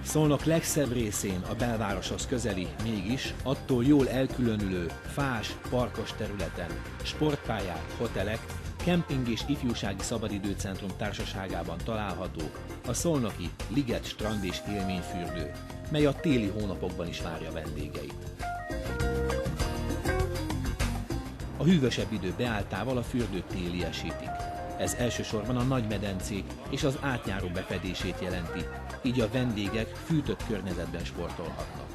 Szolnok legszebb részén, a belvároshoz közeli, mégis attól jól elkülönülő, fás, parkos területen, sportpályák, hotelek, kemping és ifjúsági szabadidőcentrum társaságában található a szolnoki Liget strand és élményfürdő, mely a téli hónapokban is várja vendégeit. A hűvösebb idő beálltával a fürdőt téliesítik. Ez elsősorban a nagymedencék és az átjáró befedését jelenti, így a vendégek fűtött környezetben sportolhatnak.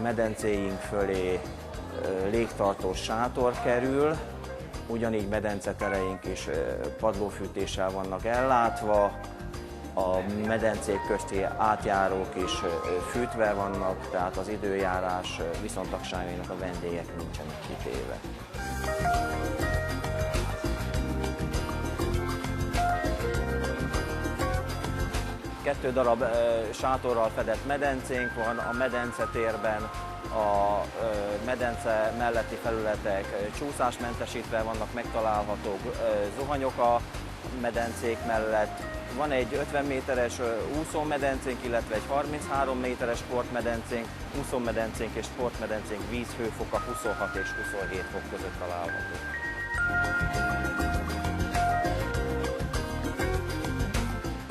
Medencéink fölé légtartós sátor kerül, ugyanígy medencetereink is padlófűtéssel vannak ellátva, a medencék közti átjárók is fűtve vannak, tehát az időjárás viszontagságainak a vendégek nincsenek kitéve. 2 darab sátorral fedett medencénk van, a medencetérben a medence melletti felületek csúszásmentesítve vannak, megtalálhatók zuhanyok a medencék mellett. Van egy 50 méteres úszómedencénk, illetve egy 33 méteres sportmedencénk, úszómedencénk és sportmedencénk vízhőfoka 26 és 27 fok között található.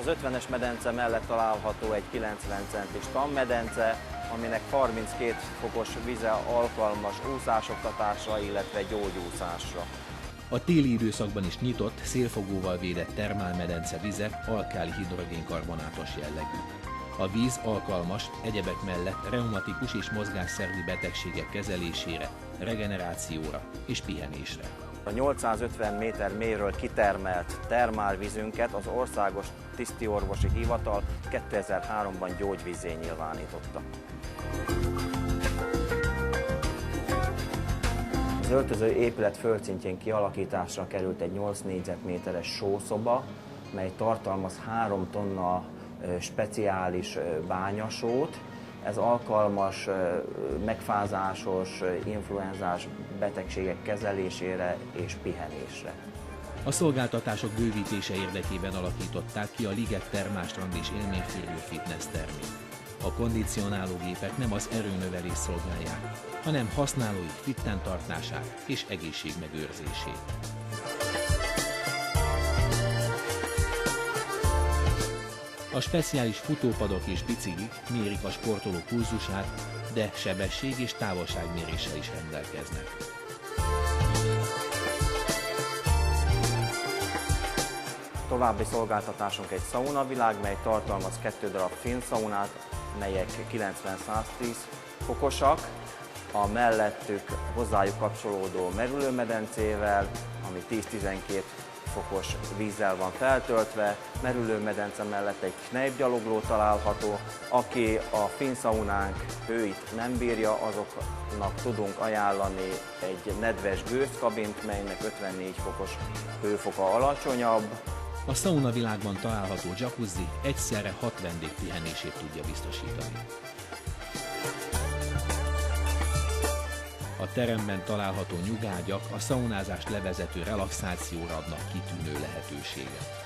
Az 50-es medence mellett található egy 90 centis tanmedence, aminek 32 fokos vize alkalmas úszásoktatásra, illetve gyógyúszásra. A téli időszakban is nyitott, szélfogóval védett termálmedence vize alkáli hidrogénkarbonátos jellegű. A víz alkalmas egyebek mellett reumatikus és mozgásszervi betegségek kezelésére, regenerációra és pihenésre. A 850 méter mélyről kitermelt termálvízünket az Országos Tisztiorvosi Hivatal 2003-ban gyógyvízzé nyilvánította. Az öltöző épület földszintjén kialakításra került egy 8 négyzetméteres sószoba, mely tartalmaz 3 tonna speciális bányasót. Ez alkalmas megfázásos, influenzás betegségek kezelésére és pihenésre. A szolgáltatások bővítése érdekében alakították ki a Liget termálstrand és élményfürdő fitness termét. A kondicionálógépek nem az erőnövelést szolgálják, hanem használói fitten tartását és egészségmegőrzését. A speciális futópadok és biciklik mérik a sportoló pulzusát, de sebesség- és távolságméréssel is rendelkeznek. További szolgáltatásunk egy szaunavilág, mely tartalmaz 2 darab finn szaunát, melyek 90-110 fokosak, a mellettük hozzájuk kapcsolódó merülőmedencével, ami 10-12 fokos vízzel van feltöltve, merülőmedence mellett egy kneippgyalogló található. Aki a finn szaunánk hőit nem bírja, azoknak tudunk ajánlani egy nedves gőzkabint, melynek 54 fokos hőfoka alacsonyabb. A szaunavilágban található jacuzzi egyszerre 6 vendég pihenését tudja biztosítani. A teremben található nyugágyak a szaunázást levezető relaxációra adnak kitűnő lehetőséget.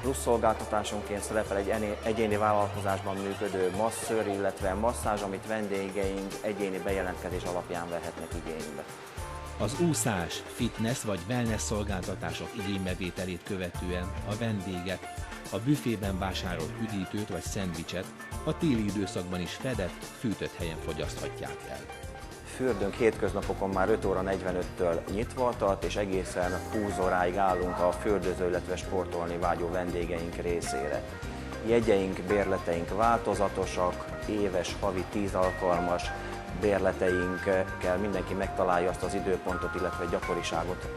Plusz szolgáltatásonként szerepel egy egyéni vállalkozásban működő masszőr, illetve masszázs, amit vendégeink egyéni bejelentkezés alapján vehetnek igénybe. Az úszás, fitness vagy wellness szolgáltatások igénybevételét követően a vendégek a büfében vásárolt üdítőt vagy szendvicset a téli időszakban is fedett, fűtött helyen fogyaszthatják el. Fürdőnk hétköznapokon már 5 óra 45-től nyitva tart, és egészen 20 óráig állunk a fürdőző, illetve sportolni vágyó vendégeink részére. Jegyeink, bérleteink változatosak, éves, havi 10 alkalmas bérleteinkkel mindenki megtalálja azt az időpontot, illetve gyakoriságot,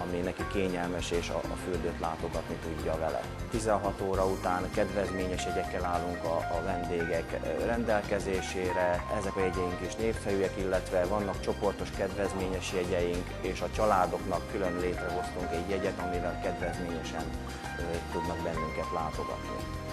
ami neki kényelmes, és a fürdőt látogatni tudja vele. 16 óra után kedvezményes jegyekkel állunk a vendégek rendelkezésére. Ezek a jegyeink is népszerűek, illetve vannak csoportos kedvezményes jegyeink, és a családoknak külön létrehoztunk egy jegyet, amivel kedvezményesen tudnak bennünket látogatni.